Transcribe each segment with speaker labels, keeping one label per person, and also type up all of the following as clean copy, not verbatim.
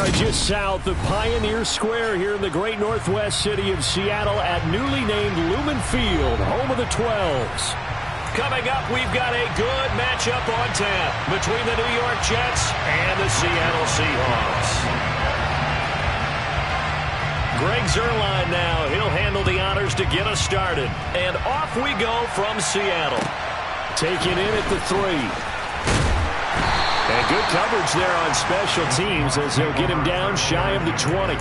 Speaker 1: are just south of Pioneer Square here in the great northwest city of Seattle at newly named Lumen Field, home of the 12s.
Speaker 2: Coming up, we've got a good matchup on tap between the New York Jets and the Seattle Seahawks. Greg Zuerlein now. He'll handle the honors to get us started. And off we go from Seattle.
Speaker 1: Taking in at the 3. And good coverage there on special teams as they'll get him down shy of the 20.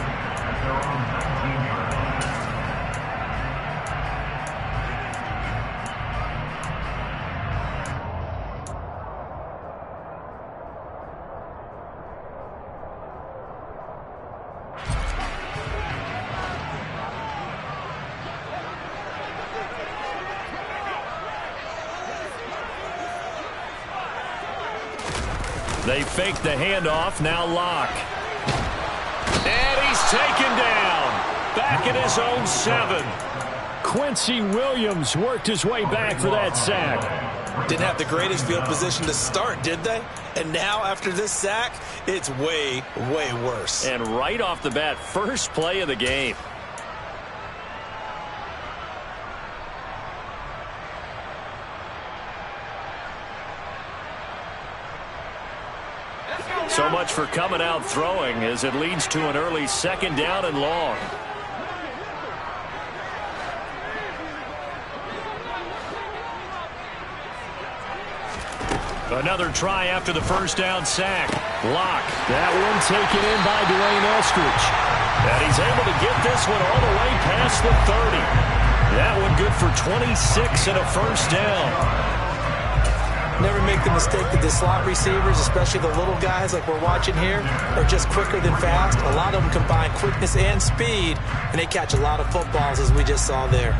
Speaker 1: They fake the handoff, now Locke.
Speaker 2: And he's taken down. Back at his own 7.
Speaker 1: Quincy Williams worked his way back for that sack.
Speaker 3: Didn't have the greatest field position to start, did they? And now, after this sack, it's way, way worse.
Speaker 2: And right off the bat, first play of the game. So much for coming out throwing as it leads to an early 2nd down and long. Another try after the first down sack. Locke.
Speaker 1: That one taken in by Dwayne Eskridge.
Speaker 2: And he's able to get this one all the way past the 30. That one good for 26 and a first down.
Speaker 3: Never make the mistake that the slot receivers, especially the little guys like we're watching here, are just quicker than fast. A lot of them combine quickness and speed, and they catch a lot of footballs, as we just saw there.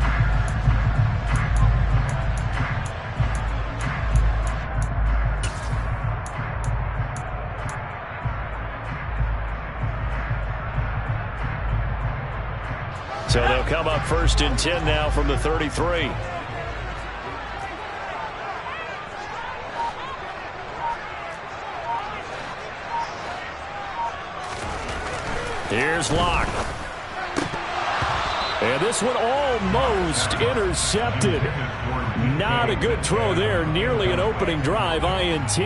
Speaker 2: So they'll come up 1st and 10 now from the 33. Here's Locke.
Speaker 1: And this one almost intercepted. Not a good throw there. Nearly an opening drive INT.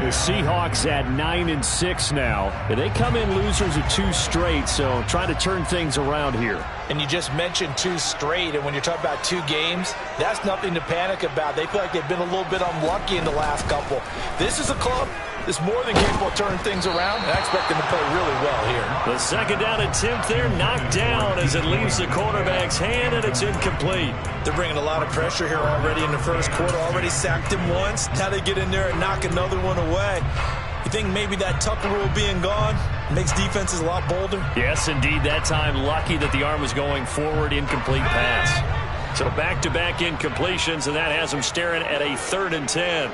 Speaker 1: The Seahawks at 9-6 now. They come in losers of 2 straight, so trying to turn things around here.
Speaker 3: And you just mentioned 2 straight, and when you're talking about 2 games, that's nothing to panic about. They feel like they've been a little bit unlucky in the last couple. This is a club that's more than capable of turning things around, and I expect them to play really well here.
Speaker 2: The 2nd down attempt there knocked down as it leaves the quarterback's hand, and it's incomplete.
Speaker 3: They're bringing a lot of pressure here already in the first quarter. Already sacked him once. Now they get in there and knock another one away. You think maybe that Tucker rule being gone makes defenses a lot bolder?
Speaker 2: Yes, indeed. That time lucky that the arm was going forward, incomplete pass. So back-to-back incompletions, and that has them staring at a 3rd and 10.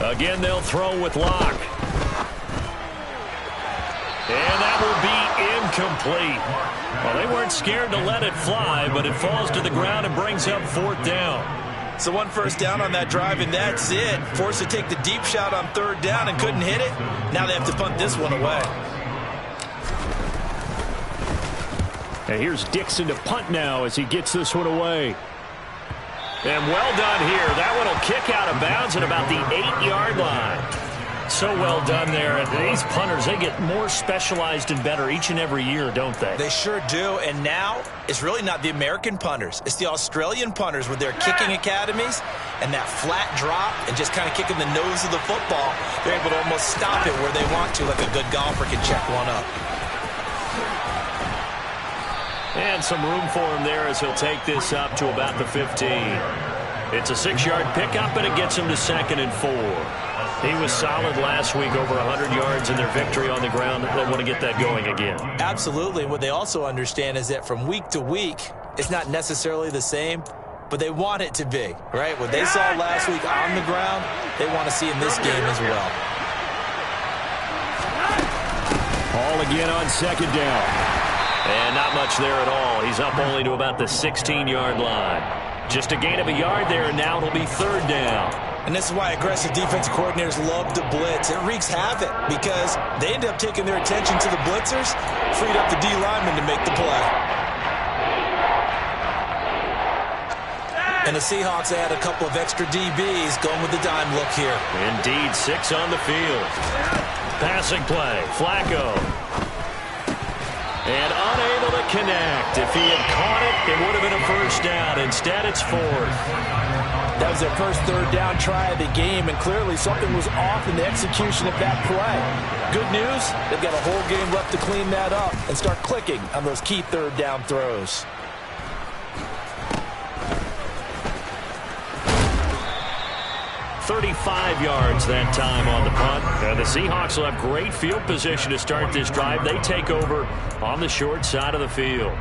Speaker 2: Again, they'll throw with Locke. And that will be incomplete. Well, they weren't scared to let it fly, but it falls to the ground and brings up 4th down.
Speaker 3: So 1 first down on that drive, and that's it. Forced to take the deep shot on 3rd down and couldn't hit it. Now they have to punt this one away.
Speaker 1: And here's Dixon to punt now as he gets this one away.
Speaker 2: And well done here. That one will kick out of bounds at about the 8-yard line. So well done there. And these punters, they get more specialized and better each and every year, don't they?
Speaker 3: They sure do. And now it's really not the American punters. It's the Australian punters with their kicking academies and that flat drop and just kind of kicking the nose of the football. They're able to almost stop it where they want to, like a good golfer can check one up.
Speaker 2: And some room for him there as he'll take this up to about the 15. It's a 6-yard pickup, and it gets him to 2nd and 4. He was solid last week, over 100 yards in their victory on the ground. They want to get that going again.
Speaker 3: Absolutely. What they also understand is that from week to week, it's not necessarily the same, but they want it to be, right? What they saw last week on the ground, they want to see in this game as well.
Speaker 1: Ball again on 2nd down.
Speaker 2: And not much there at all. He's up only to about the 16-yard line. Just a gain of a yard there, and now it'll be 3rd down.
Speaker 3: And this is why aggressive defensive coordinators love to blitz. It wreaks havoc because they end up taking their attention to the blitzers, freed up the D lineman to make the play. And the Seahawks add a couple of extra DBs going with the dime look here.
Speaker 2: Indeed, 6 on the field. Passing play, Flacco. And unable to connect. If he had caught it, it would have been a 1st down. Instead, it's 4th.
Speaker 3: That was their first 3rd down try of the game, and clearly something was off in the execution of that play. Good news, they've got a whole game left to clean that up and start clicking on those key 3rd down throws.
Speaker 2: "35 yards that time on the punt. The Seahawks will have great field position to start this drive. They take over on the short side of the field.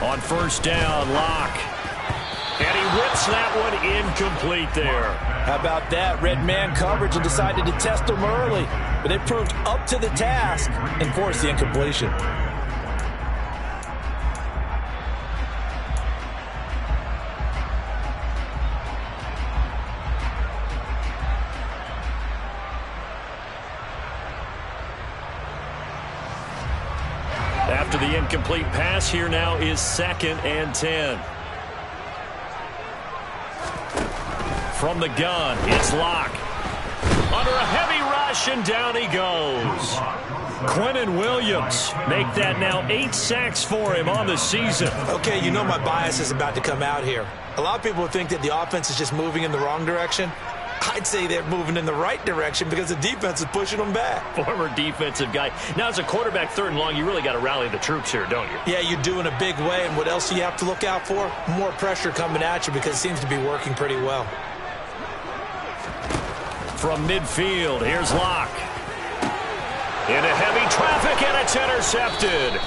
Speaker 2: On 1st down, Locke. And he whips that one incomplete there.
Speaker 3: How about that? Red man coverage and decided to test them early. But they proved up to the task and forced the incompletion.
Speaker 2: After the incomplete pass, here now is 2nd and 10. From the gun, it's Locke. Under a heavy rush, and down he goes. Quinnen Williams make that now 8 sacks for him on the season.
Speaker 3: Okay, you know my bias is about to come out here. A lot of people think that the offense is just moving in the wrong direction. I'd say they're moving in the right direction because the defense is pushing them back.
Speaker 2: Former defensive guy. Now, as a quarterback 3rd and long, you really got to rally the troops here, don't you?
Speaker 3: Yeah, you do in a big way. And what else do you have to look out for? More pressure coming at you because it seems to be working pretty well.
Speaker 2: From midfield, here's Locke. Into heavy traffic, and it's intercepted.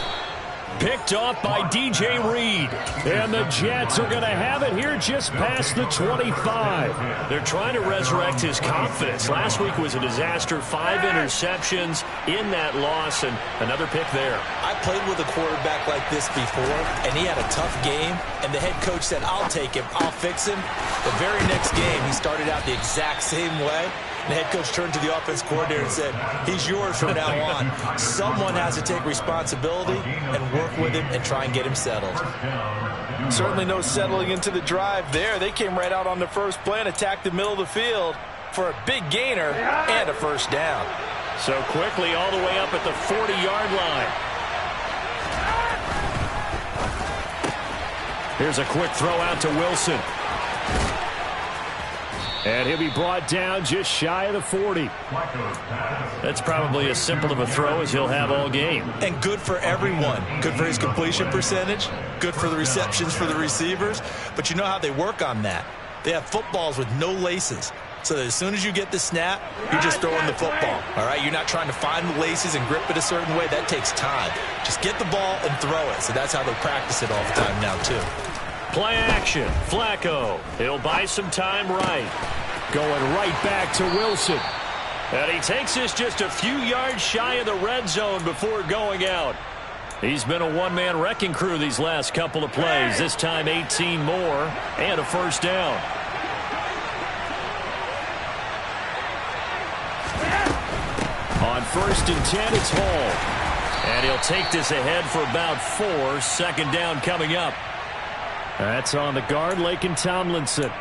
Speaker 2: Picked off by DJ Reed.
Speaker 1: And the Jets are going to have it here just past the 25.
Speaker 2: They're trying to resurrect his confidence. Last week was a disaster. 5 interceptions in that loss, and another pick there.
Speaker 3: I played with a quarterback like this before, and he had a tough game, and the head coach said, "I'll take him, I'll fix him." The very next game, he started out the exact same way. The head coach turned to the offense coordinator and said, "He's yours from now on." Someone has to take responsibility and work with him and try and get him settled. Certainly no settling into the drive there. They came right out on the first play and attacked the middle of the field for a big gainer and a 1st down.
Speaker 2: So quickly all the way up at the 40-yard line.
Speaker 1: Here's a quick throw out to Wilson. And he'll be brought down just shy of the 40.
Speaker 2: That's probably as simple of a throw as he'll have all game.
Speaker 3: And good for everyone. Good for his completion percentage. Good for the receptions for the receivers. But you know how they work on that. They have footballs with no laces. So that as soon as you get the snap, you're just throwing the football. All right? You're not trying to find the laces and grip it a certain way. That takes time. Just get the ball and throw it. So that's how they practice it all the time now, too.
Speaker 2: Play action. Flacco. He'll buy some time right.
Speaker 1: Going right back to Wilson.
Speaker 2: And he takes this just a few yards shy of the red zone before going out. He's been a one-man wrecking crew these last couple of plays. This time 18 more and a 1st down.
Speaker 1: On 1st and 10, it's Hall.
Speaker 2: And he'll take this ahead for about 4. 2nd down coming up.
Speaker 1: That's on the guard, Laken Tomlinson.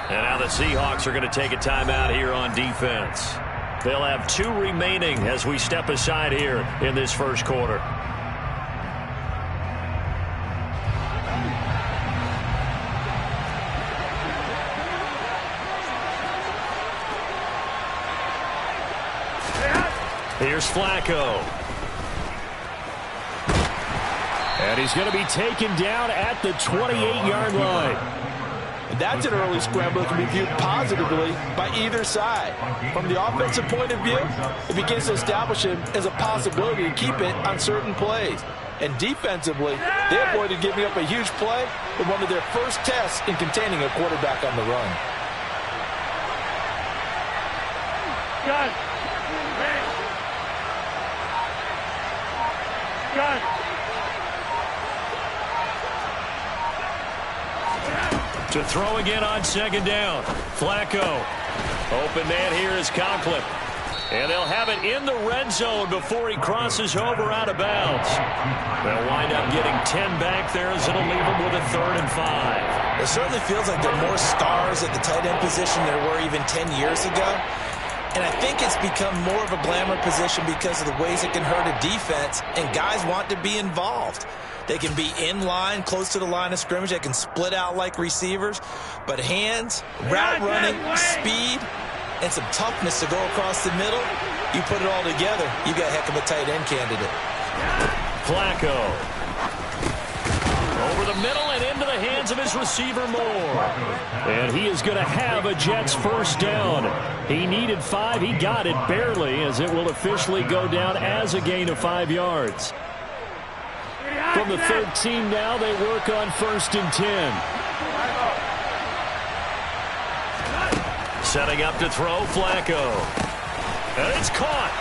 Speaker 2: And now the Seahawks are going to take a timeout here on defense. They'll have 2 remaining as we step aside here in this first quarter. Here's Flacco.
Speaker 1: And he's going to be taken down at the 28-yard line.
Speaker 3: And that's an early scramble that can be viewed positively by either side. From the offensive point of view, it begins to establish him as a possibility to keep it on certain plays. And defensively, they avoided giving up a huge play in one of their first tests in containing a quarterback on the run.
Speaker 4: Gun. Gun.
Speaker 2: To throw again on second down. Flacco. Open man here is Conklin. And they'll have it in the red zone before he crosses over out of bounds. They'll wind up getting 10 back there as it'll leave them with a 3rd and 5.
Speaker 3: It certainly feels like there are more stars at the tight end position than there were even 10 years ago. And I think it's become more of a glamour position because of the ways it can hurt a defense, and guys want to be involved. They can be in line, close to the line of scrimmage. They can split out like receivers. But hands, route running, speed, and some toughness to go across the middle, you put it all together, you got a heck of a tight end candidate.
Speaker 2: Flacco. Over the middle and into the hands of his receiver Moore.
Speaker 1: And he is going to have a Jets first down. He needed 5. He got it barely, as it will officially go down as a gain of 5 yards. From the 13 now, they work on 1st and 10.
Speaker 2: Setting up to throw, Flacco. And it's caught.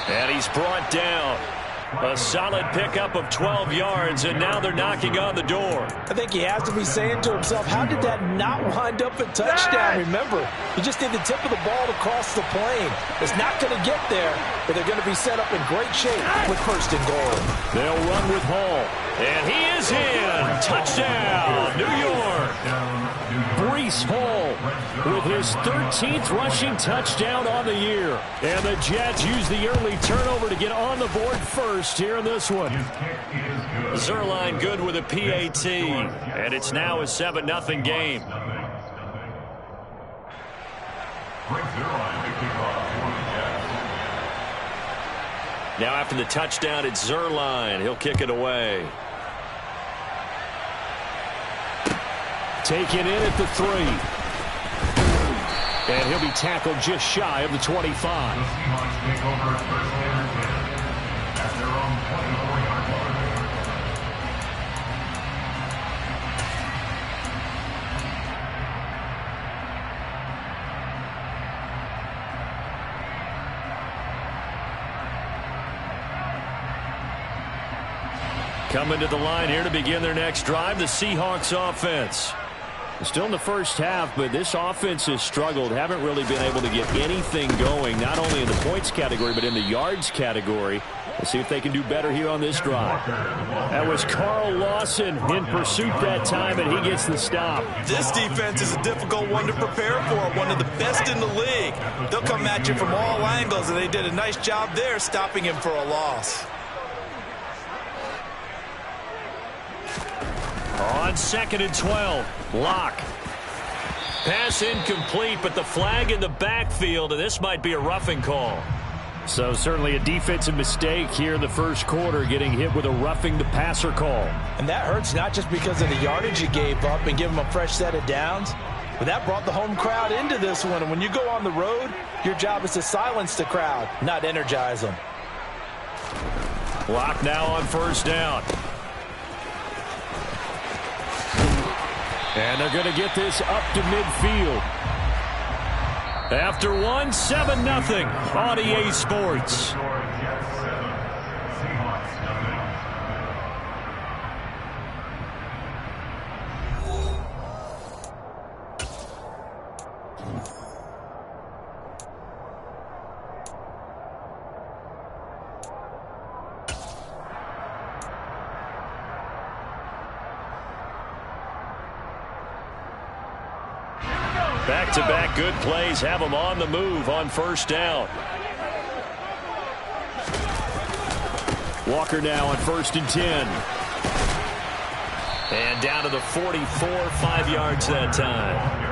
Speaker 2: And he's brought down. A solid pickup of 12 yards, and now they're knocking on the door.
Speaker 3: I think he has to be saying to himself, how did that not wind up a touchdown? Remember, you just need the tip of the ball to cross the plane. It's not going to get there, but they're going to be set up in great shape with 1st and goal.
Speaker 1: They'll run with Hall.
Speaker 2: And he is in. Touchdown, New York.
Speaker 1: Breece Hall with his 13th rushing touchdown on the year. And the Jets use the early turnover to get on the board first here in this one.
Speaker 2: Zerline good with a PAT. And it's now a 7-0 game. Now after the touchdown, it's Zerline. He'll kick it away.
Speaker 1: Taken in at the 3. And he'll be tackled just shy of the 25.
Speaker 2: Coming to the line here to begin their next drive, the Seahawks offense.
Speaker 1: Still in the first half, but this offense has struggled. Haven't really been able to get anything going, not only in the points category, but in the yards category. Let's see if they can do better here on this drive. That was Carl Lawson in pursuit that time, and he gets the stop.
Speaker 3: This defense is a difficult one to prepare for, one of the best in the league. They'll come at you from all angles, and they did a nice job there stopping him for a loss.
Speaker 2: On 2nd and 12, Locke. Pass incomplete, but the flag in the backfield, and this might be a roughing call.
Speaker 1: So certainly a defensive mistake here in the first quarter, getting hit with a roughing the passer call.
Speaker 3: And that hurts not just because of the yardage you gave up and give them a fresh set of downs, but that brought the home crowd into this one. And when you go on the road, your job is to silence the crowd, not energize them.
Speaker 2: Locke now on 1st down.
Speaker 1: And they're going to get this up to midfield.
Speaker 2: After 7-0 on EA Sports. Back-to-back good plays have them on the move on 1st down.
Speaker 1: Walker now on 1st and 10.
Speaker 2: And down to the 44, 5 yards that time.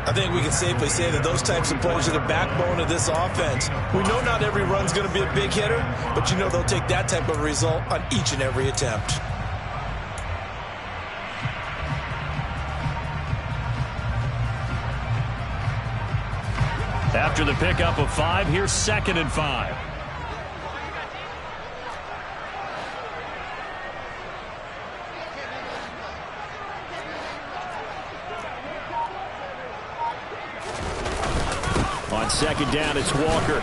Speaker 3: I think we can safely say that those types of plays are the backbone of this offense. We know not every run's going to be a big hitter, but you know they'll take that type of result on each and every attempt.
Speaker 1: After the pickup of 5, here's 2nd and 5. On 2nd down, it's Walker.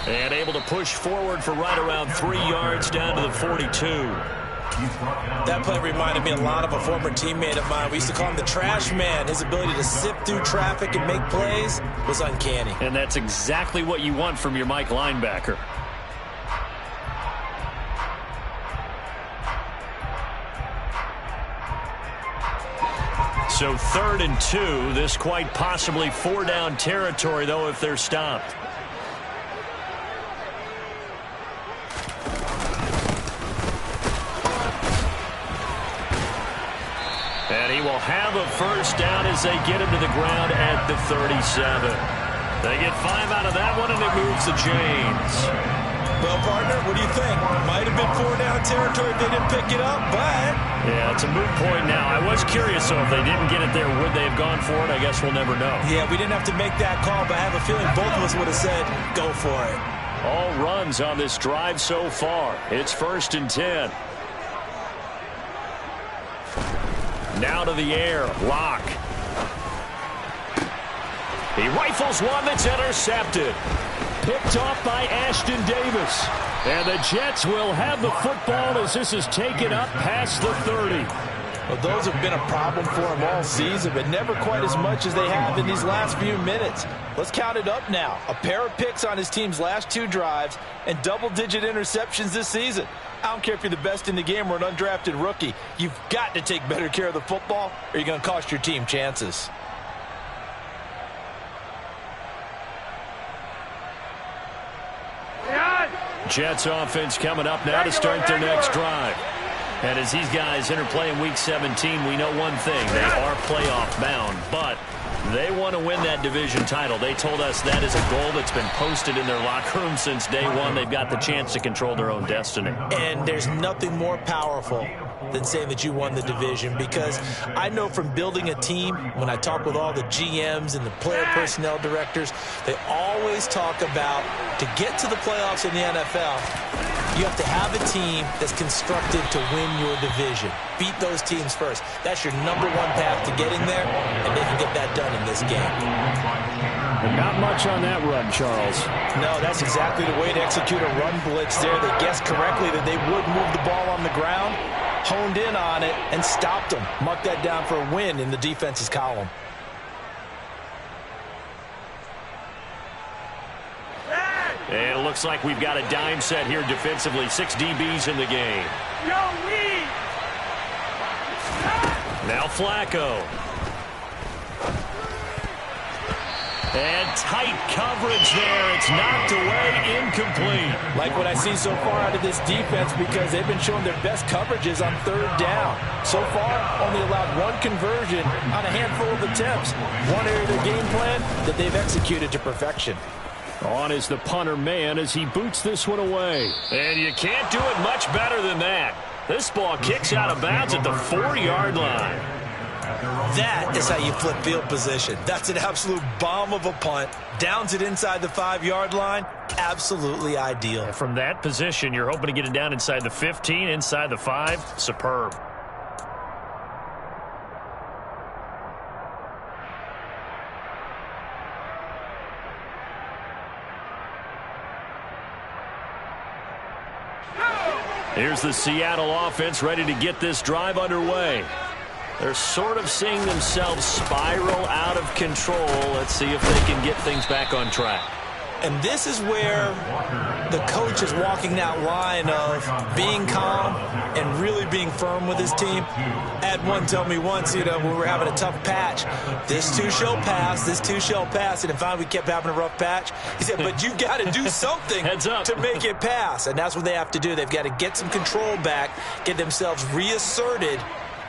Speaker 2: And able to push forward for right around 3 yards down to the 42.
Speaker 3: That play reminded me a lot of a former teammate of mine. We used to call him the trash man. His ability to sift through traffic and make plays was uncanny.
Speaker 2: And that's exactly what you want from your Mike linebacker. So 3rd and 2. This quite possibly 4-down territory, though, if they're stopped. And he will have a 1st down as they get him to the ground at the 37. They get 5 out of that one, and it moves the chains.
Speaker 3: Well, partner, what do you think? Might have been 4-down territory if they didn't pick it up, but...
Speaker 2: Yeah, it's a moot point now. I was curious, though, if they didn't get it there, would they have gone for it? I guess we'll never know.
Speaker 3: Yeah, we didn't have to make that call, but I have a feeling both of us would have said, go for it.
Speaker 1: All runs on this drive so far. It's 1st and 10. Now to the air. Lock. He rifles one that's intercepted. Picked off by Ashton Davis. And the Jets will have the football as this is taken up past the 30.
Speaker 3: Well, those have been a problem for him all season, but never quite as much as they have in these last few minutes. Let's count it up now. A pair of picks on his team's last 2 drives and double-digit interceptions this season. I don't care if you're the best in the game or an undrafted rookie. You've got to take better care of the football or you're going to cost your team chances.
Speaker 1: Jets offense coming up now to start their next drive. And as these guys interplay in Week 17, we know one thing. They are playoff bound, but they want to win that division title. They told us that is a goal that's been posted in their locker room since day one. They've got the chance to control their own destiny.
Speaker 3: And there's nothing more powerful than saying that you won the division, because I know from building a team, when I talk with all the GMs and the player personnel directors, they always talk about to get to the playoffs in the NFL, you have to have a team that's constructed to win your division. Beat those teams first. That's your #1 path to getting there, and they can get that done in this game.
Speaker 1: Not much on that run, Charles.
Speaker 3: No, that's exactly the way to execute a run blitz there. They guessed correctly that they would move the ball on the ground, honed in on it, and stopped them. Mark that down for a win in the defense's column.
Speaker 2: And it looks like we've got a dime set here defensively. 6 DBs in the game. Now Flacco. And tight coverage there. It's knocked away, incomplete.
Speaker 3: Like what I see so far out of this defense, because they've been showing their best coverages on 3rd down. So far, only allowed 1 conversion on a handful of attempts. One area of their game plan that they've executed to perfection.
Speaker 1: On is the punter man as he boots this one away.
Speaker 2: And you can't do it much better than that. This ball kicks out of bounds at the 4-yard line.
Speaker 3: That is how you flip field position. That's an absolute bomb of a punt. Downs it inside the 5-yard line. Absolutely ideal.
Speaker 2: And from that position, you're hoping to get it down inside the 15, inside the 5. Superb.
Speaker 1: Here's the Seattle offense ready to get this drive underway.
Speaker 2: They're sort of seeing themselves spiral out of control. Let's see if they can get things back on track.
Speaker 3: And this is where the coach is walking that line of being calm and really being firm with his team. I had one tell me once, when we were having a tough patch, this too shall pass, this too shall pass. And finally we kept having a rough patch. He said, but you got to do something to make it pass. And that's what they have to do. They've got to get some control back, get themselves reasserted,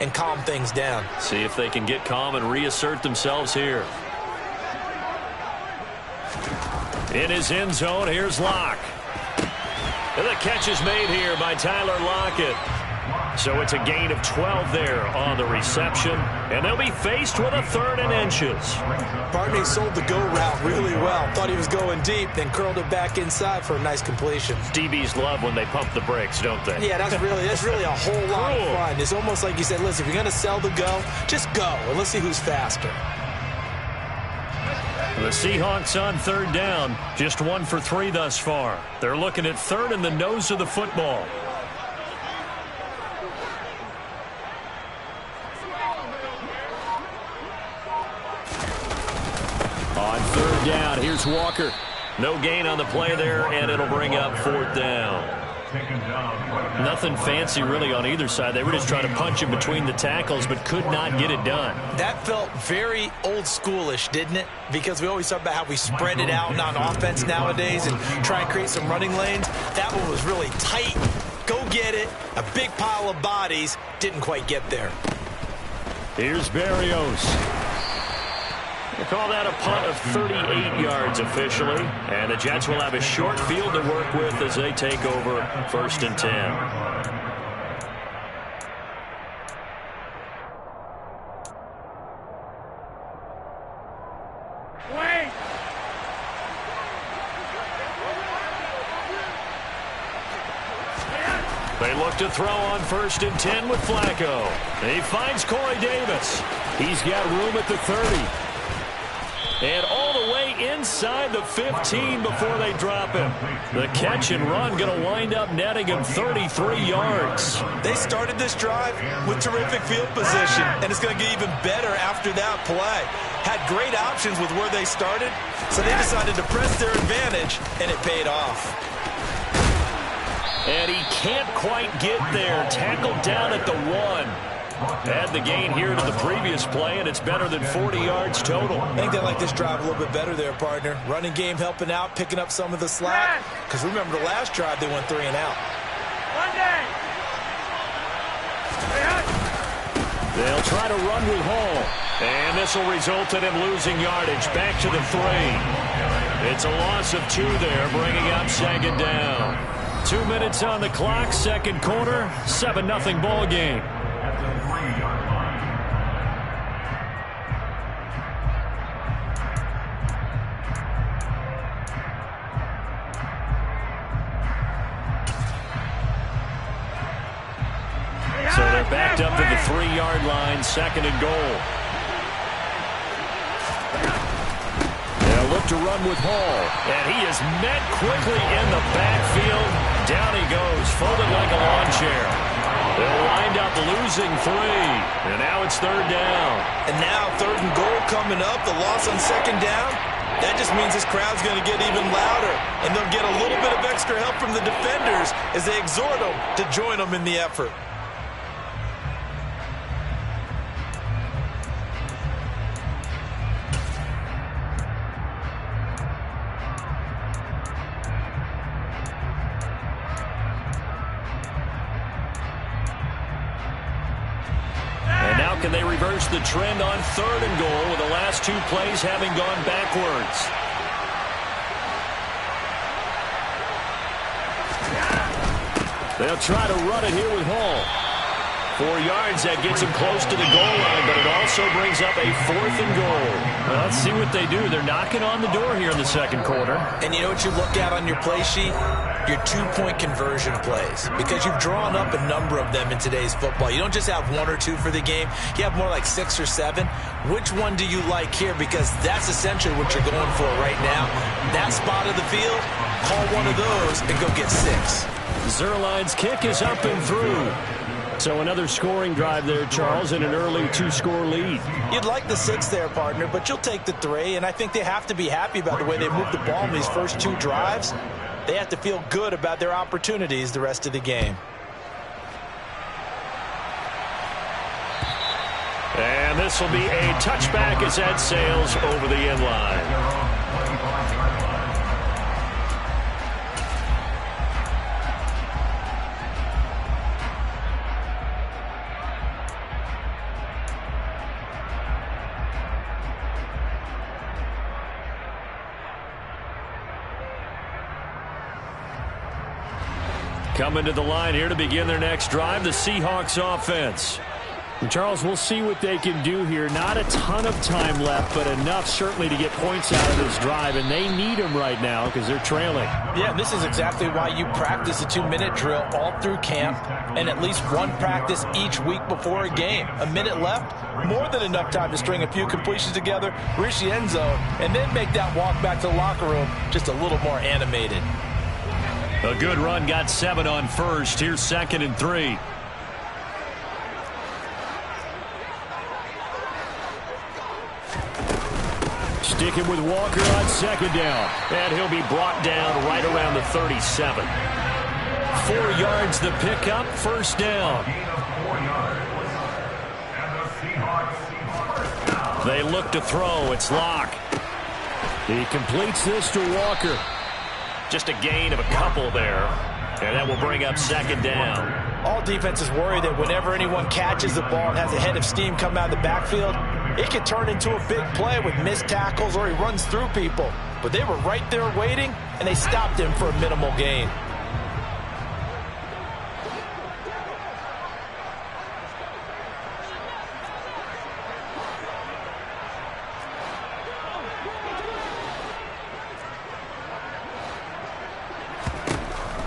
Speaker 3: and calm things down.
Speaker 2: See if they can get calm and reassert themselves here. In his end zone, here's Locke. And the catch is made here by Tyler Lockett. So it's a gain of 12 there on the reception. And they'll be faced with a 3rd and inches.
Speaker 3: Barney sold the go route really well. Thought he was going deep, then curled it back inside for a nice completion.
Speaker 2: DBs love when they pump the brakes, don't they?
Speaker 3: Yeah, that's really a whole lot of fun. It's almost like you said, listen, if you're going to sell the go, just go. And let's see who's faster.
Speaker 1: The Seahawks on 3rd down, just 1 for 3 thus far. They're looking at 3rd in the nose of the football. On 3rd down, here's Walker.
Speaker 2: No gain on the play there, and it'll bring up 4th down.
Speaker 1: Nothing fancy really on either side. They were just trying to punch in between the tackles, but could not get it done.
Speaker 3: That felt very old schoolish, didn't it? Because we always talk about how we spread it out on offense nowadays and try and create some running lanes. That one was really tight. Go get it. A big pile of bodies. Didn't quite get there.
Speaker 1: Here's Berrios.
Speaker 2: They call that a punt of 38 yards officially. And the Jets will have a short field to work with as they take over 1st and 10. They look to throw on 1st and 10 with Flacco.
Speaker 1: He finds Corey Davis. He's got room at the 30. And all the way inside the 15 before they drop him. The catch and run going to wind up netting him 33 yards.
Speaker 3: They started this drive with terrific field position, and it's going to get even better after that play. Had great options with where they started, so they decided to press their advantage, and it paid off.
Speaker 1: And he can't quite get there. Tackled down at the 1. Add the gain here to the previous play, and it's better than 40 yards total.
Speaker 3: I think they like this drive a little bit better there, partner. Running game helping out, picking up some of the slack. Because remember the last drive, they went 3 and out.
Speaker 1: They'll try to run with Hall. And this will result in him losing yardage. Back to the 3. It's a loss of 2 there, bringing up 2nd down. 2 minutes on the clock, 2nd quarter, 7-0 ball game. So they're backed up to the 3-yard line, 2nd and goal. They'll look to run with Hall. And he is met quickly in the backfield. Down he goes, folded like a lawn chair. They'll wind up losing 3. And now it's 3rd down.
Speaker 3: And now 3rd and goal coming up. The loss on 2nd down. That just means this crowd's going to get even louder. And they'll get a little bit of extra help from the defenders as they exhort them to join them in the effort.
Speaker 1: Can they reverse the trend on 3rd and goal with the last 2 plays having gone backwards? They'll try to run it here with Hall. 4 yards, that gets him close to the goal line, but it also brings up a 4th and goal. Well, let's see what they do. They're knocking on the door here in the 2nd quarter.
Speaker 3: And you know what you look at on your play sheet? Your 2-point conversion plays. Because you've drawn up a number of them in today's football. You don't just have 1 or 2 for the game. You have more like 6 or 7. Which one do you like here? Because that's essentially what you're going for right now. That spot of the field, call one of those and go get 6.
Speaker 1: Zerline's kick is up and through. So another scoring drive there, Charles, and an early 2-score lead.
Speaker 3: You'd like the 6 there, partner, but you'll take the 3, and I think they have to be happy about the way they moved the ball in these first 2 drives. They have to feel good about their opportunities the rest of the game.
Speaker 2: And this will be a touchback as that sails over the end line. Coming to the line here to begin their next drive, the Seahawks offense.
Speaker 1: And Charles, we'll see what they can do here. Not a ton of time left, but enough certainly to get points out of this drive, and they need them right now because they're trailing.
Speaker 3: Yeah, this is exactly why you practice a 2-minute drill all through camp and at least one practice each week before a game. A minute left, more than enough time to string a few completions together, reach the end zone, and then make that walk back to the locker room just a little more animated.
Speaker 2: A good run, got 7 on first. Here's 2nd and 3.
Speaker 1: Sticking with Walker on 2nd down.
Speaker 2: And he'll be brought down right around the 37. 4 yards the pickup, 1st down. They look to throw. It's Locke.
Speaker 1: He completes this to Walker.
Speaker 2: Just a gain of a couple there. And that will bring up 2nd down.
Speaker 3: All defenses worry that whenever anyone catches the ball and has a head of steam come out of the backfield, it can turn into a big play with missed tackles or he runs through people. But they were right there waiting, and they stopped him for a minimal gain.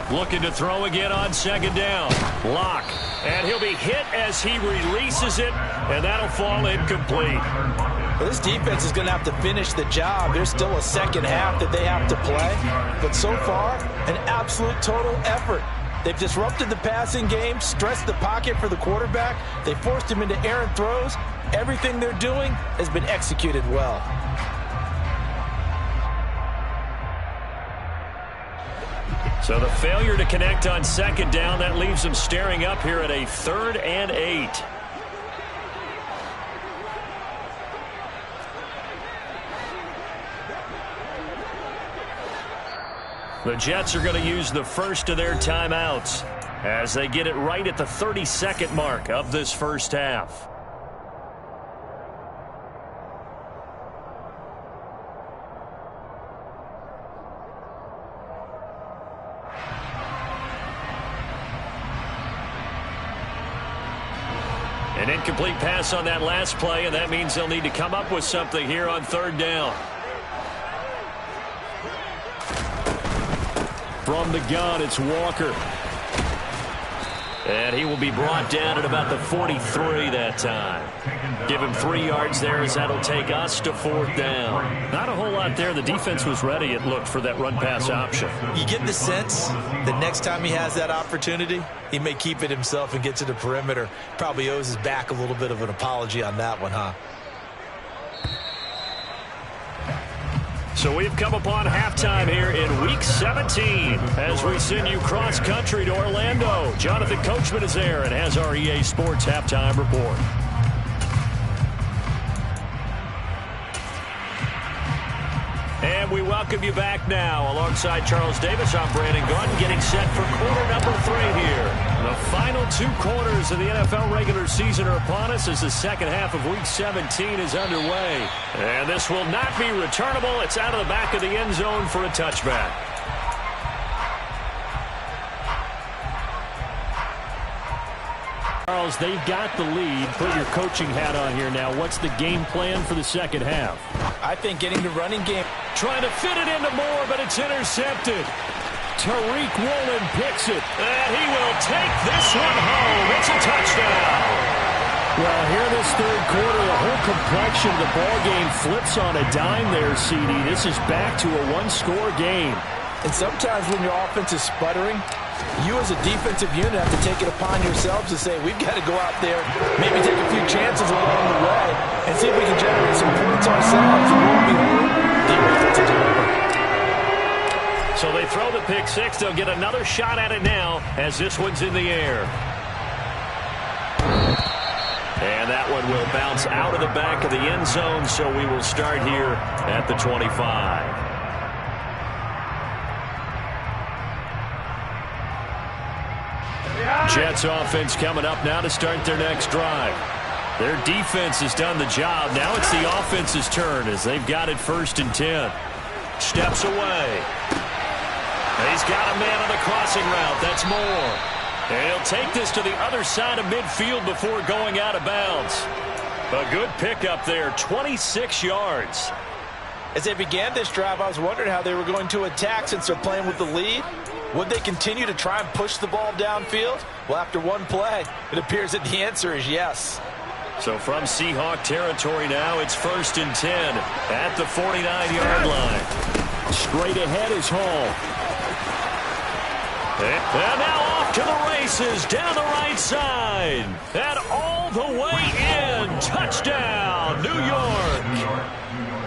Speaker 2: Looking to throw again on 2nd down. Locke. And he'll be hit as he releases it, and that'll fall incomplete.
Speaker 3: Well, this defense is going to have to finish the job. There's still a second half that they have to play. But so far, an absolute total effort. They've disrupted the passing game, stressed the pocket for the quarterback. They forced him into errant throws. Everything they're doing has been executed well.
Speaker 2: So the failure to connect on 2nd down, that leaves them staring up here at a 3rd and 8. The Jets are going to use the first of their timeouts as they get it right at the 32nd mark of this first half. An incomplete pass on that last play, and that means they'll need to come up with something here on 3rd down.
Speaker 1: From the gun, it's Walker.
Speaker 2: And he will be brought down at about the 43 that time. Give him 3 yards there as that'll take us to 4th down.
Speaker 1: Not a whole lot there. The defense was ready, it looked, for that run-pass option.
Speaker 3: You get the sense that next time he has that opportunity, he may keep it himself and get to the perimeter. Probably owes his back a little bit of an apology on that one, huh?
Speaker 2: So we've come upon halftime here in Week 17 as we send you cross-country to Orlando. Jonathan Coachman is there and has our EA Sports Halftime Report. And we welcome you back now. Alongside Charles Davis, I'm Brandon Gaudin, getting set for quarter number 3 here. The final 2 quarters of the NFL regular season are upon us as the second half of Week 17 is underway. And this will not be returnable. It's out of the back of the end zone for a touchback.
Speaker 1: Charles, they've got the lead. Put your coaching hat on here now. What's the game plan for the second half?
Speaker 3: I think getting the running game.
Speaker 1: Trying to fit it into Moore, but it's intercepted. Tariq Woolen picks it.
Speaker 2: And he will take this one home. It's a touchdown.
Speaker 1: Well, here in this 3rd quarter, the whole complexion of the ball game flips on a dime there, CD. This is back to a 1-score game.
Speaker 3: And sometimes when your offense is sputtering, you as a defensive unit have to take it upon yourselves to say, we've got to go out there, maybe take a few chances along the way, and see if we can generate some points ourselves. And lo and behold, defense has to deliver.
Speaker 1: So they throw the pick six. They'll get another shot at it now as this one's in the air. And that one will bounce out of the back of the end zone, so we will start here at the 25. Jets offense coming up now to start their next drive. Their defense has done the job. Now it's the offense's turn as they've got it 1st and 10. Steps away. He's got a man on the crossing route. That's Moore. And he'll take this to the other side of midfield before going out of bounds. A good pickup there, 26 yards.
Speaker 3: As they began this drive, I was wondering how they were going to attack since they're playing with the lead. Would they continue to try and push the ball downfield? Well, after one play, it appears that the answer is yes.
Speaker 1: So from Seahawk territory now, it's 1st and 10 at the 49-yard line. Straight ahead is Hall. And now off to the races down the right side. And all the way in. Touchdown, New York.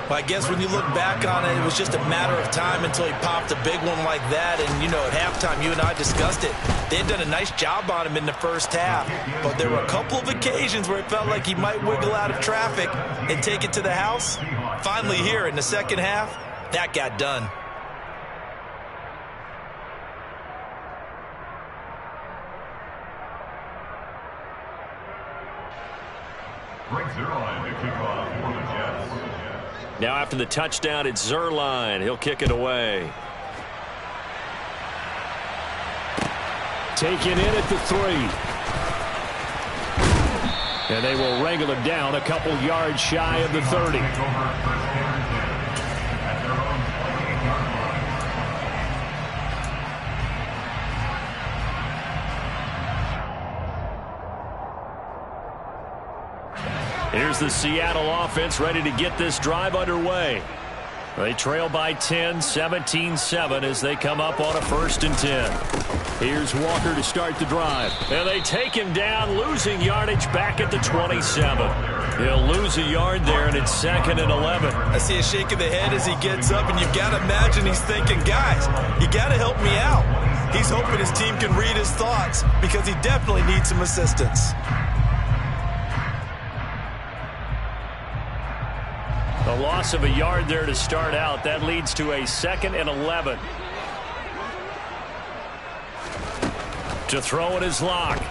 Speaker 3: Well, I guess when you look back on it, it was just a matter of time until he popped a big one like that. And, you know, at halftime, you and I discussed it. They had done a nice job on him in the first half. But there were a couple of occasions where it felt like he might wiggle out of traffic and take it to the house. Finally here in the second half, that got done.
Speaker 1: Now after the touchdown, it's Zerline. He'll kick it away. Taken in at the 3. And they will wrangle him down a couple yards shy of the 30. Here's the Seattle offense ready to get this drive underway. They trail by 10, 17-7 as they come up on a 1st and 10. Here's Walker to start the drive. And they take him down, losing yardage back at the 27. He'll lose a yard there, and it's 2nd and 11.
Speaker 3: I see a shake of the head as he gets up, and you've got to imagine he's thinking, guys, you got to help me out. He's hoping his team can read his thoughts because he definitely needs some assistance.
Speaker 1: A loss of a yard there to start out. That leads to a 2nd and 11. To throw it is Locke.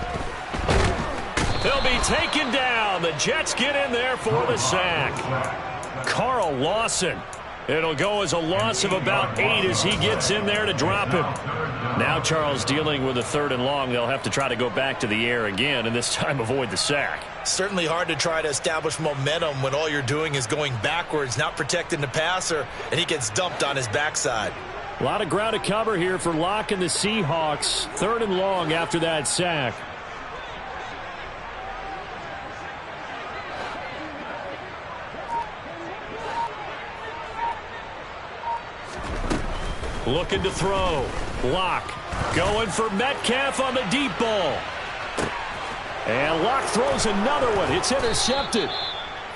Speaker 1: He'll be taken down. The Jets get in there for the sack. Carl Lawson. It'll go as a loss of about 8 as he gets in there to drop him. Now Charles dealing with a 3rd and long. They'll have to try to go back to the air again and this time avoid the sack.
Speaker 3: Certainly hard to try to establish momentum when all you're doing is going backwards, not protecting the passer, and he gets dumped on his backside.
Speaker 1: A lot of ground to cover here for Locke and the Seahawks. 3rd and long after that sack. Looking to throw. Locke going for Metcalf on the deep ball. And Locke throws another one. It's intercepted.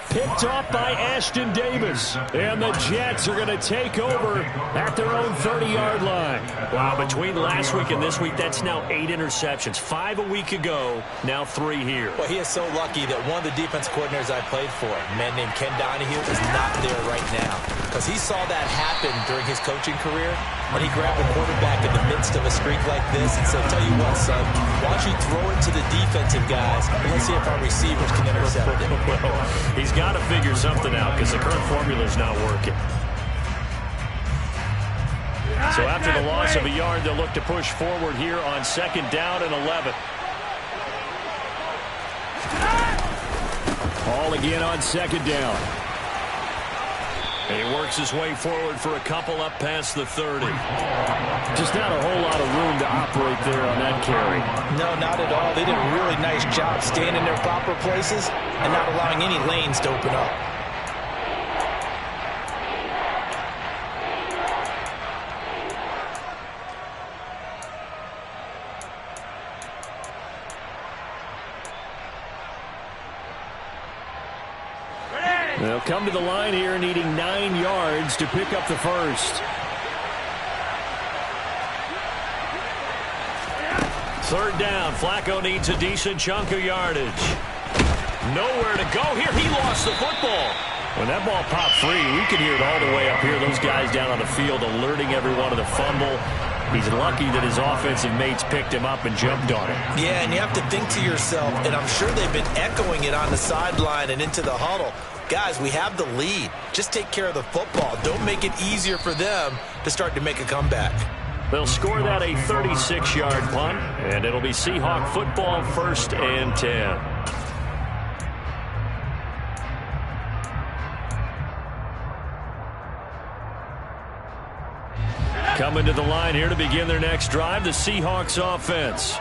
Speaker 1: Picked off by Ashton Davis. And the Jets are going to take over at their own 30-yard line. Wow, between last week and this week, that's now 8 interceptions. 5 a week ago, now 3 here.
Speaker 3: Well, he is so lucky that one of the defense coordinators I played for, a man named Ken Donahue, is not there right now. Because he saw that happen during his coaching career when he grabbed a quarterback in the midst of a streak like this and said, tell you what, son, why don't you throw it to the defensive guys and let's see if our receivers can intercept it.
Speaker 1: Well, he's got to figure something out because the current formula is not working. So after the loss of a yard, they'll look to push forward here on 2nd down and 11. All again on 2nd down. And he works his way forward for a couple up past the 30. Just not a whole lot of room to operate there on that carry.
Speaker 3: No, not at all. They did a really nice job staying in their proper places and not allowing any lanes to open up.
Speaker 1: They'll come to the line here needing 9 yards to pick up the first. Third down. Flacco needs a decent chunk of yardage. Nowhere to go here. He lost the football. When that ball popped free, we could hear it all the way up here. Those guys down on the field alerting everyone of the fumble. He's lucky that his offensive mates picked him up and jumped on it. Yeah, and you have to think to yourself, and I'm sure they've been echoing it on the sideline and into the huddle. Guys, we have the lead. Just take care of the football. Don't make it easier for them to start to make a comeback. They'll score that a 36-yard punt, and it'll be Seahawk football, 1st and 10. Coming to the line here to begin their next drive, the Seahawks offense.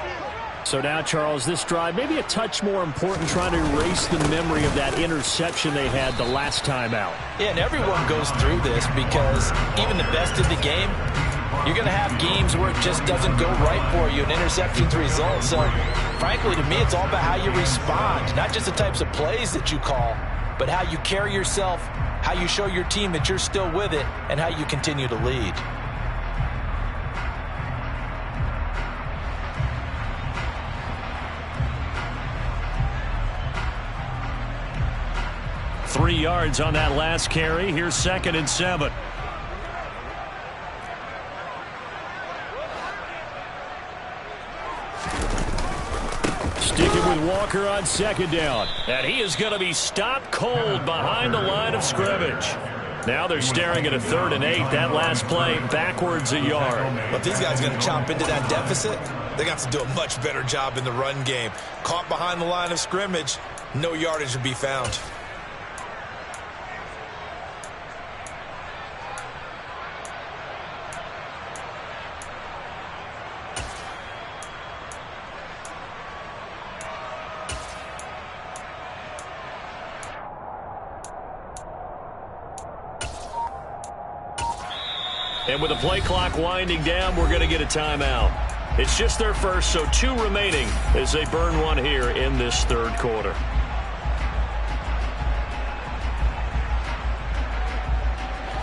Speaker 1: So now, Charles, this drive maybe a touch more important, trying to erase the memory of that interception they had the last time out. Yeah, and everyone goes through this because even the best in the game, you're going to have games where it just doesn't go right for you, and interceptions result. So, frankly, to me, it's all about how you respond, not just the types of plays that you call, but how you carry yourself, how you show your team that you're still with it, and how you continue to lead. Three yards on that last carry. Here's 2nd and 7. Sticking with Walker on 2nd down. And he is going to be stopped cold behind the line of scrimmage. Now they're staring at a 3rd and 8. That last play backwards a yard. But if these guys are going to chomp into that deficit, they got to do a much better job in the run game. Caught behind the line of scrimmage, no yardage to be found. And with the play clock winding down, we're going to get a timeout. It's just their first, so 2 remaining as they burn one here in this 3rd quarter.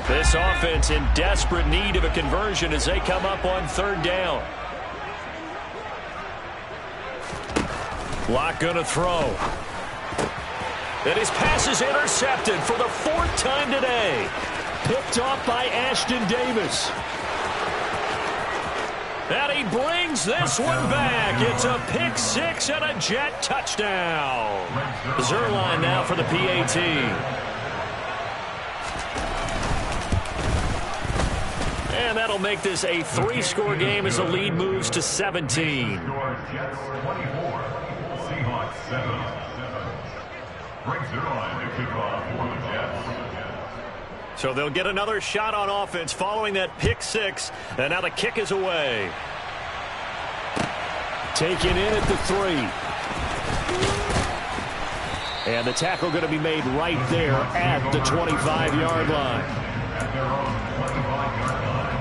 Speaker 1: This offense in desperate need of a conversion as they come up on 3rd down. Locke going to throw. And his pass is intercepted for the 4th time today. Picked off by Ashton Davis. And he brings this one back. It's a pick 6 and a Jet touchdown. Zerline now for the PAT. And that'll make this a 3-score game as the lead moves to 17.
Speaker 5: Jets 24, Seahawks 7. Frank Zerline to kick off for the Jets.
Speaker 1: So they'll get another shot on offense following that pick 6. And now the kick is away. Taken in at the 3. And the tackle going to be made right there at the 25-yard line.
Speaker 5: At their own 25-yard line.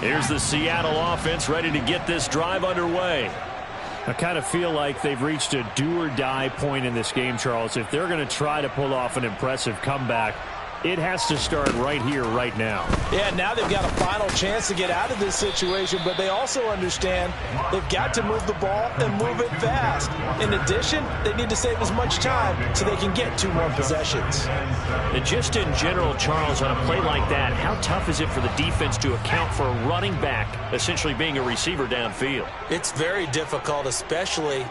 Speaker 1: Here's the Seattle offense ready to get this drive underway. I kind of feel like they've reached a do-or-die point in this game, Charles. If they're going to try to pull off an impressive comeback, it has to start right here, right now. Yeah, now they've got a final chance to get out of this situation, but they also understand they've got to move the ball and move it fast. In addition, they need to save as much time so they can get 2 more possessions. And just in general, Charles, on a play like that, how tough is it for the defense to account for a running back essentially being a receiver downfield? It's very difficult, especially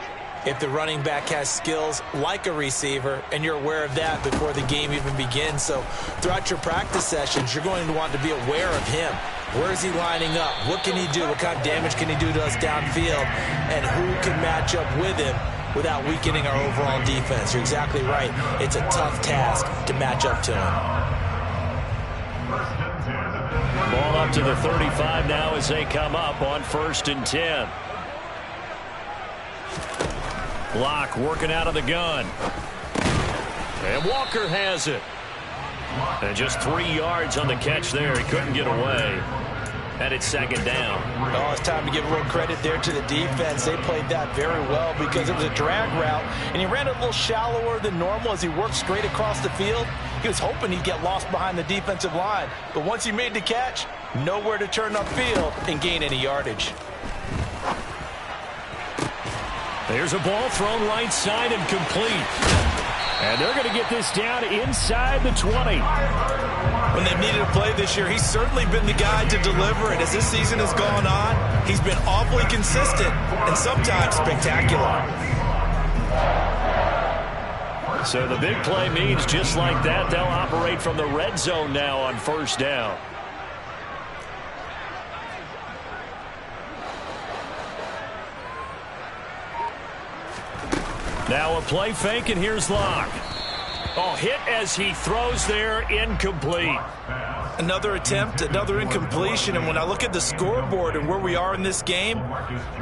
Speaker 1: if the running back has skills like a receiver, and you're aware of that before the game even begins. So throughout your practice sessions, you're going to want to be aware of him. Where is he lining up? What can he do? What kind of damage can he do to us downfield? And who can match up with him without weakening our overall defense? You're exactly right. It's a tough task to match up to him. Ball up to the 35 now as they come up on 1st and 10. Locke working out of the gun. And Walker has it. And just 3 yards on the catch there. He couldn't get away. And it's 2nd down.
Speaker 3: Oh, it's time to give a little credit there to the defense. They played that very well because it was a drag route, and he ran a little shallower than normal as he worked straight across the field. He was hoping he'd get lost behind the defensive line, but once he made the catch, nowhere to turn upfield and gain any yardage.
Speaker 1: There's a ball thrown right side and complete. And they're going to get this down inside the 20.
Speaker 3: When they've needed a play this year, he's certainly been the guy to deliver it. As this season has gone on, he's been awfully consistent and sometimes spectacular.
Speaker 1: So the big play means just like that, they'll operate from the red zone now on 1st down. Now a play fake, and here's Locke. Oh, hit as he throws there, incomplete.
Speaker 3: Another attempt, another incompletion, and when I look at the scoreboard and where we are in this game,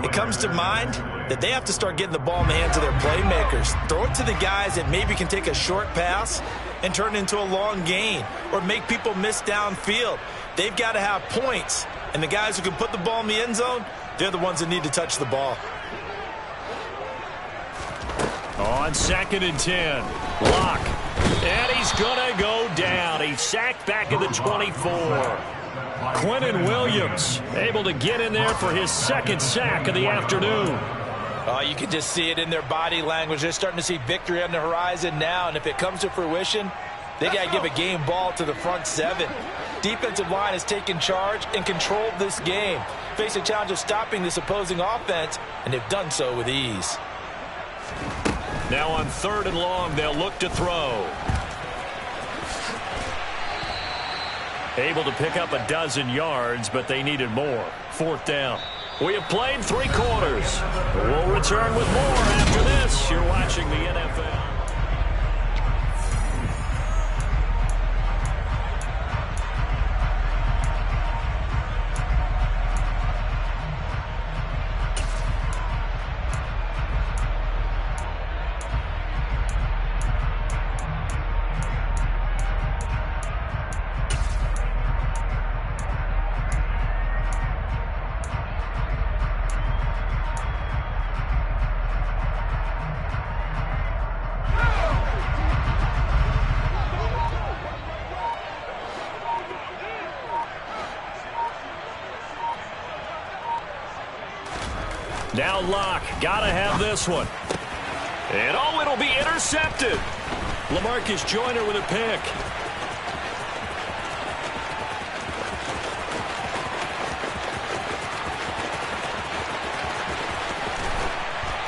Speaker 3: it comes to mind that they have to start getting the ball in the hands of their playmakers. Throw it to the guys that maybe can take a short pass and turn it into a long gain or make people miss downfield. They've got to have points, and the guys who can put the ball in the end zone, they're the ones that need to touch the ball.
Speaker 1: On 2nd and 10, Locke. And he's going to go down. He's sacked back at the 24. Quentin Williams able to get in there for his 2nd sack of the afternoon.
Speaker 3: You can just see it in their body language. They're starting to see victory on the horizon now, and if it comes to fruition, they got to give a game ball to the front 7. Defensive line has taken charge and controlled this game. Face a challenge of stopping this opposing offense, and they've done so with ease.
Speaker 1: Now on 3rd and long, they'll look to throw. Able to pick up a dozen yards, but they needed more. 4th down. We have played 3 quarters. We'll return with more after this. You're watching the NFL. Now Locke, gotta have this one. And oh, it'll be intercepted. LaMarcus Joyner with a pick.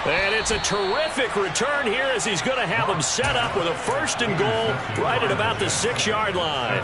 Speaker 1: And it's a terrific return here as he's going to have him set up with a 1st and goal right at about the 6-yard line.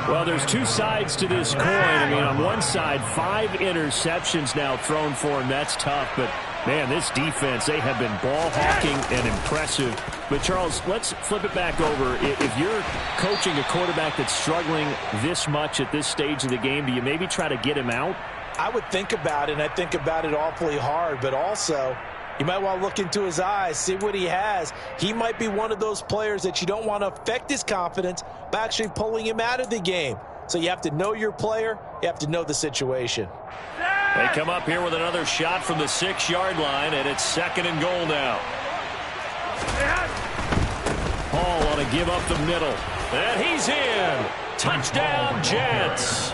Speaker 1: Well, there's 2 sides to this coin. I mean, on one side, 5 interceptions now thrown for him. That's tough. But, man, this defense, they have been ball hawking and impressive. But, Charles, let's flip it back over. If you're coaching a quarterback that's struggling this much at this stage of the game, do you maybe try to get him out?
Speaker 3: I would think about it, and I think about it awfully hard. But also, you might want to look into his eyes, see what he has. He might be one of those players that you don't want to affect his confidence by actually pulling him out of the game. So you have to know your player. You have to know the situation.
Speaker 1: They come up here with another shot from the 6-yard line, and it's 2nd and goal now. Hall on a give up the middle. And he's in. Touchdown, Jets.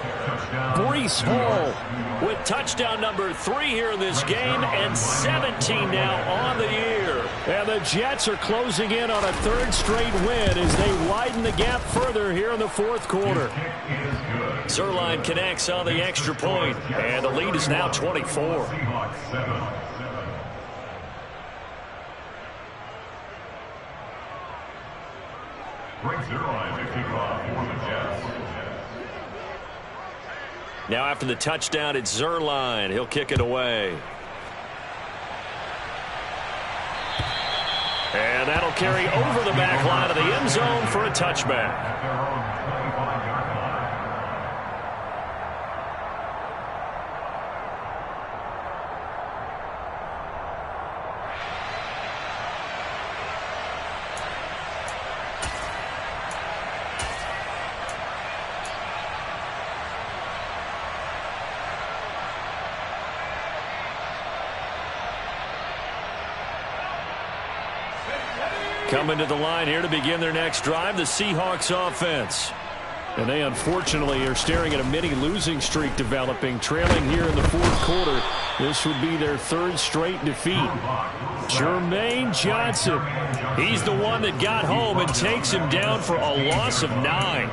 Speaker 1: Breece Hall with touchdown number 3 here in this game, and 17 now on the year. And the Jets are closing in on a 3rd straight win as they widen the gap further here in the 4th quarter. Zerline connects on the extra point, and the lead is now 24. Now after the touchdown, it's Zerline. He'll kick it away. And that'll carry over the back line of the end zone for a touchback. Coming to the line here to begin their next drive, the Seahawks offense. And they unfortunately are staring at a mini losing streak developing, trailing here in the fourth quarter. This would be their third straight defeat. Jermaine Johnson, he's the one that got home and takes him down for a loss of 9.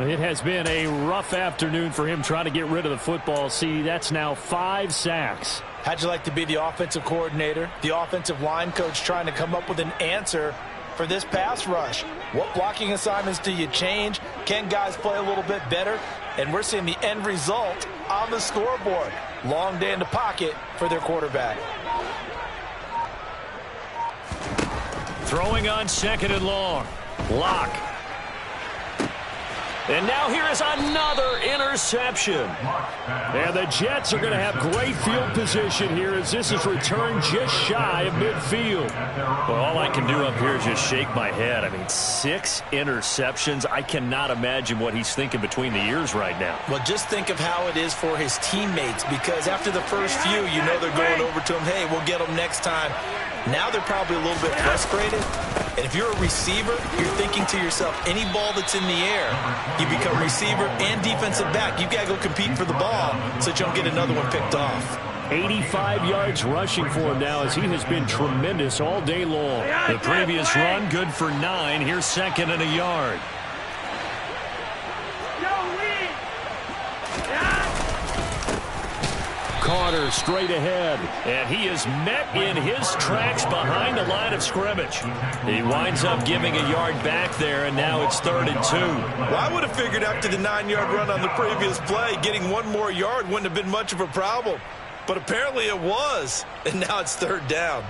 Speaker 1: It has been a rough afternoon for him trying to get rid of the football. See, that's now 5 sacks.
Speaker 3: How'd you like to be the offensive coordinator, the offensive line coach trying to come up with an answer for this pass rush? What blocking assignments do you change? Can guys play a little bit better? And we're seeing the end result on the scoreboard. Long day in the pocket for their quarterback.
Speaker 1: Throwing on second and long. Lock. And now here is another interception. And the Jets are going to have great field position here as this is returned just shy of midfield.
Speaker 2: Well, all I can do up here is just shake my head. I mean, 6 interceptions. I cannot imagine what he's thinking between the ears right now.
Speaker 3: Well, just think of how it is for his teammates, because after the first few, you know they're going over to him, hey, we'll get them next time. Now they're probably a little bit frustrated. And if you're a receiver, you're thinking to yourself, any ball that's in the air, you become receiver and defensive back. You've got to go compete for the ball so that you don't get another one picked off.
Speaker 1: 85 yards rushing for him now as he has been tremendous all day long. The previous run good for 9. Here's second and a yard. Carter straight ahead, and he is met in his tracks behind the line of scrimmage. He winds up giving a yard back there, and now it's 3rd and 2.
Speaker 3: Well, I would have figured after the 9-yard run on the previous play, getting one more yard wouldn't have been much of a problem. But apparently it was, and now it's 3rd down.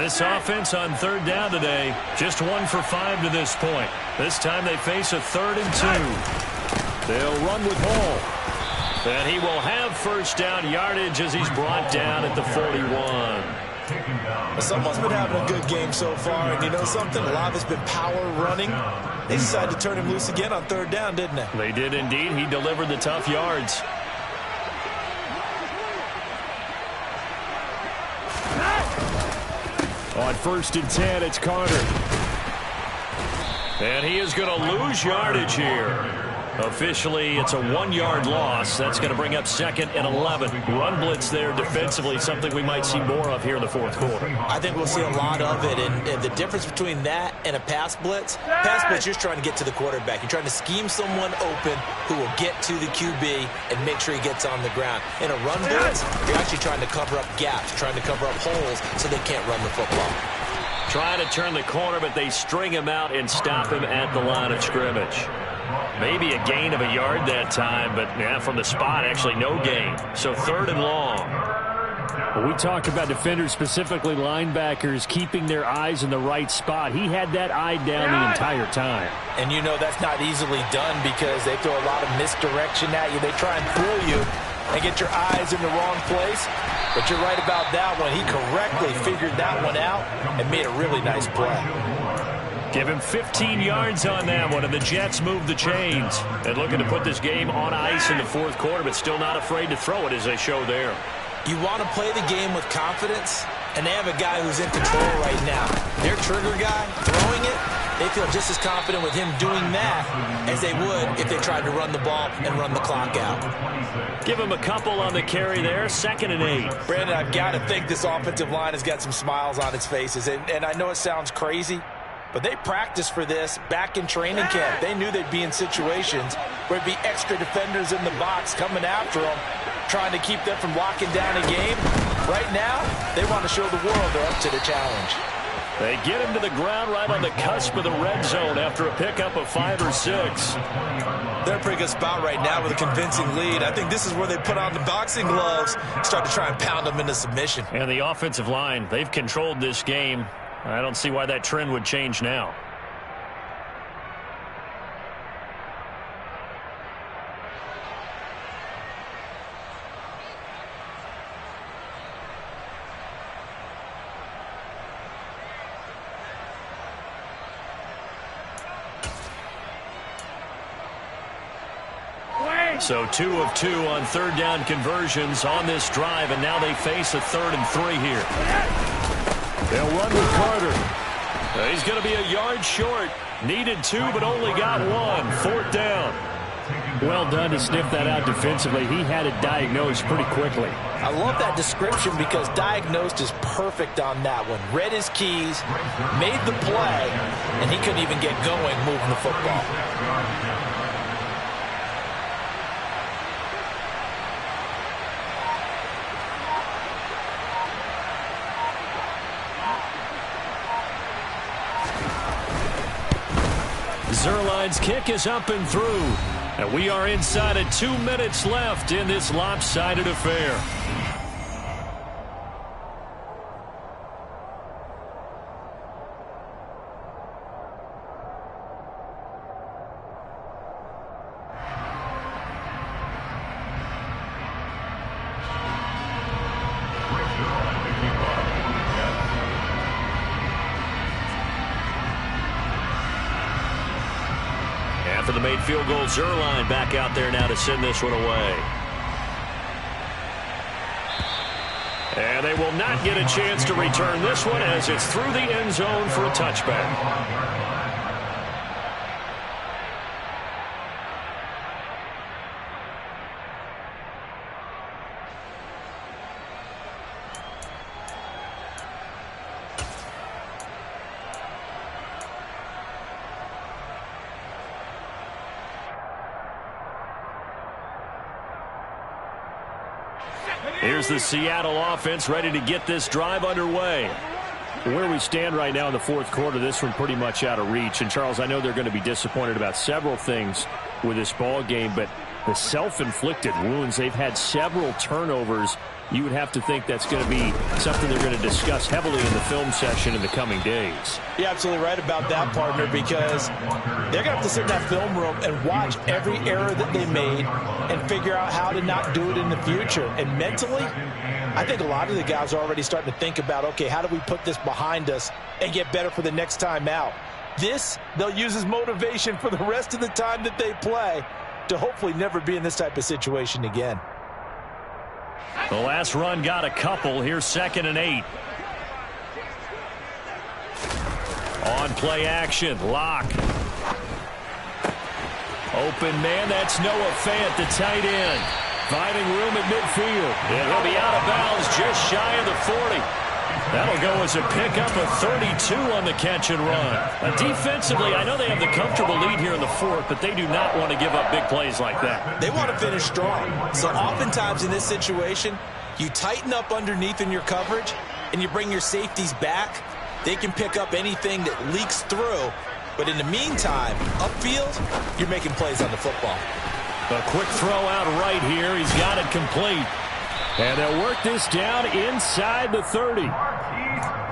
Speaker 1: This offense on 3rd down today, just 1 for 5 to this point. This time they face a 3rd and 2. They'll run with Hall. And he will have first down yardage as he's brought down at the 41.
Speaker 3: Someone's been having a good game so far, and you know something? A lot of it's been power running. They decided to turn him loose again on 3rd down, didn't they?
Speaker 1: They did indeed. He delivered the tough yards. On 1st and 10, it's Carter. And he is going to lose yardage here. Officially, it's a 1-yard loss. That's going to bring up 2nd and 11. Run blitz there defensively, something we might see more of here in the fourth quarter.
Speaker 3: I think we'll see a lot of it, and the difference between that and a pass blitz, you're just trying to get to the quarterback. You're trying to scheme someone open who will get to the QB and make sure he gets on the ground. In a run blitz, you're actually trying to cover up gaps, trying to cover up holes so they can't run the football.
Speaker 2: Trying to turn the corner, but they string him out and stop him at the line of scrimmage. Maybe a gain of a yard that time, but yeah, from the spot, actually no gain. So 3rd and long.
Speaker 1: Well, we talk about defenders, specifically linebackers, keeping their eyes in the right spot. He had that eye down the entire time.
Speaker 3: And you know that's not easily done because they throw a lot of misdirection at you. They try and fool you and get your eyes in the wrong place. But you're right about that one. He correctly figured that one out and made a really nice play.
Speaker 1: Give him 15 yards on that one, and the Jets move the chains.
Speaker 2: And looking to put this game on ice in the fourth quarter, but still not afraid to throw it as they show there.
Speaker 3: You want to play the game with confidence, and they have a guy who's in control right now. Their trigger guy, throwing it, they feel just as confident with him doing that as they would if they tried to run the ball and run the clock out.
Speaker 2: Give him a couple on the carry there, 2nd and 8.
Speaker 3: Brandon, I've got to think this offensive line has got some smiles on its faces, and I know it sounds crazy, but they practiced for this back in training camp. They knew they'd be in situations where it'd be extra defenders in the box coming after them, trying to keep them from locking down a game. Right now, they want to show the world they're up to the challenge.
Speaker 1: They get him to the ground right on the cusp of the red zone after a pickup of 5 or 6.
Speaker 3: They're in a pretty good spot right now with a convincing lead. I think this is where they put on the boxing gloves, start to try and pound them into submission.
Speaker 1: And the offensive line, they've controlled this game. I don't see why that trend would change now. So 2 of 2 on 3rd down conversions on this drive, and now they face a 3rd and 3 here. They'll run with Carter. He's going to be a yard short. Needed 2, but only got 1. 4th down. Well done to sniff that out defensively. He had it diagnosed pretty quickly.
Speaker 3: I love that description because diagnosed is perfect on that one. Read his keys, made the play, and he couldn't even get going moving the football.
Speaker 1: Zerline's kick is up and through. And we are inside of 2 minutes left in this lopsided affair.
Speaker 2: After the made field goal, Zerline back out there now to send this one away. And they will not get a chance to return this one as it's through the end zone for a touchback. Here's the Seattle offense ready to get this drive underway.
Speaker 1: Where we stand right now in the 4th quarter, this one pretty much out of reach. And, Charles, I know they're going to be disappointed about several things with this ball game, but the self-inflicted wounds, they've had several turnovers. You would have to think that's going to be something they're going to discuss heavily in the film session in the coming days.
Speaker 3: You're absolutely right about that, partner, because they're going to have to sit in that film room and watch every error that they made and figure out how to not do it in the future. And mentally, I think a lot of the guys are already starting to think about, okay, how do we put this behind us and get better for the next time out? This, they'll use as motivation for the rest of the time that they play to hopefully never be in this type of situation again.
Speaker 1: The last run got a couple. Here's 2nd and 8. On play action. Lock. Open man. That's Noah Fant, the tight end. Finding room at midfield. And he'll be out of bounds just shy of the 40. That'll go as a pickup of 32 on the catch and run. Defensively, I know they have the comfortable lead here in the 4th, but they do not want to give up big plays like that.
Speaker 3: They want to finish strong. So oftentimes in this situation, you tighten up underneath in your coverage and you bring your safeties back. They can pick up anything that leaks through. But in the meantime, upfield, you're making plays on the football.
Speaker 1: A quick throw out right here. He's got it complete. And they'll work this down inside the 30.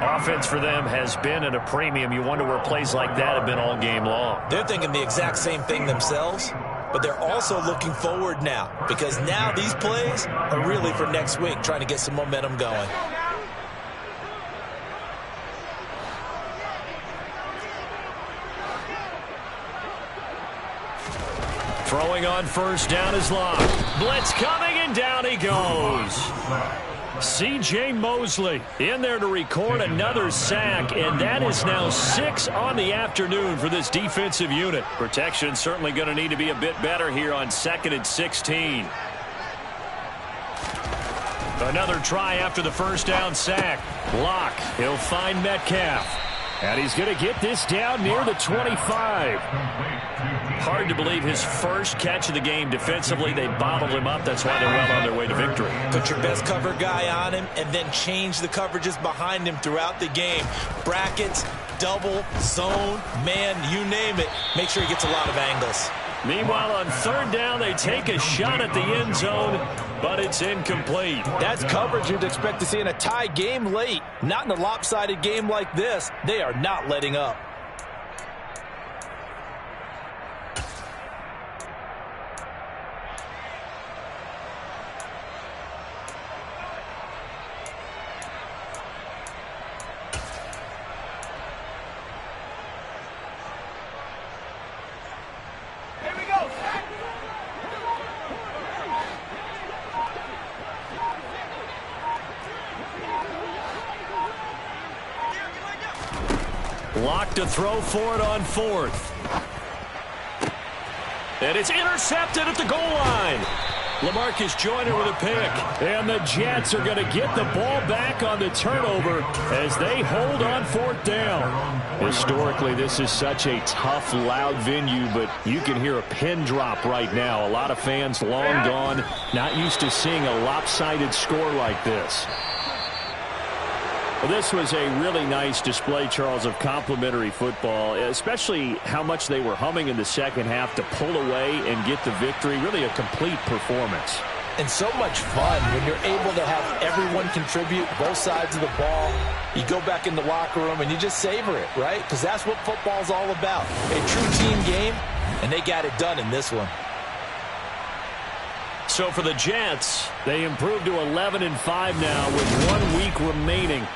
Speaker 1: Offense for them has been at a premium. You wonder where plays like that have been all game long.
Speaker 3: They're thinking the exact same thing themselves, but they're also looking forward now because now these plays are really for next week, trying to get some momentum going.
Speaker 1: Throwing on 1st down is Locke. Blitz coming, and down he goes. C.J. Mosley in there to record another sack, and that is now 6 on the afternoon for this defensive unit. Protection certainly going to need to be a bit better here on 2nd and 16. Another try after the 1st down sack. Locke, he'll find Metcalf. And he's going to get this down near the 25. Hard to believe his first catch of the game defensively. They bottled him up. That's why they're well on their way to victory.
Speaker 3: Put your best cover guy on him and then change the coverages behind him throughout the game. Brackets, double, zone, man, you name it. Make sure he gets a lot of angles.
Speaker 1: Meanwhile, on 3rd down, they take a shot at the end zone, but it's incomplete.
Speaker 3: That's coverage you'd expect to see in a tie game late. Not in a lopsided game like this. They are not letting up.
Speaker 1: Locked to throw for it on 4th. And it's intercepted at the goal line. LaMarcus Joyner with a pick. And the Jets are going to get the ball back on the turnover as they hold on 4th down. Historically, this is such a tough, loud venue, but you can hear a pin drop right now. A lot of fans long gone, not used to seeing a lopsided score like this. Well, this was a really nice display, Charles, of complimentary football, especially how much they were humming in the second half to pull away and get the victory. Really a complete performance.
Speaker 3: And so much fun when you're able to have everyone contribute, both sides of the ball. You go back in the locker room and you just savor it, right? Because that's what football's all about. A true team game, and they got it done in this one.
Speaker 1: So for the Jets, they improved to 11-5 now with 1 week remaining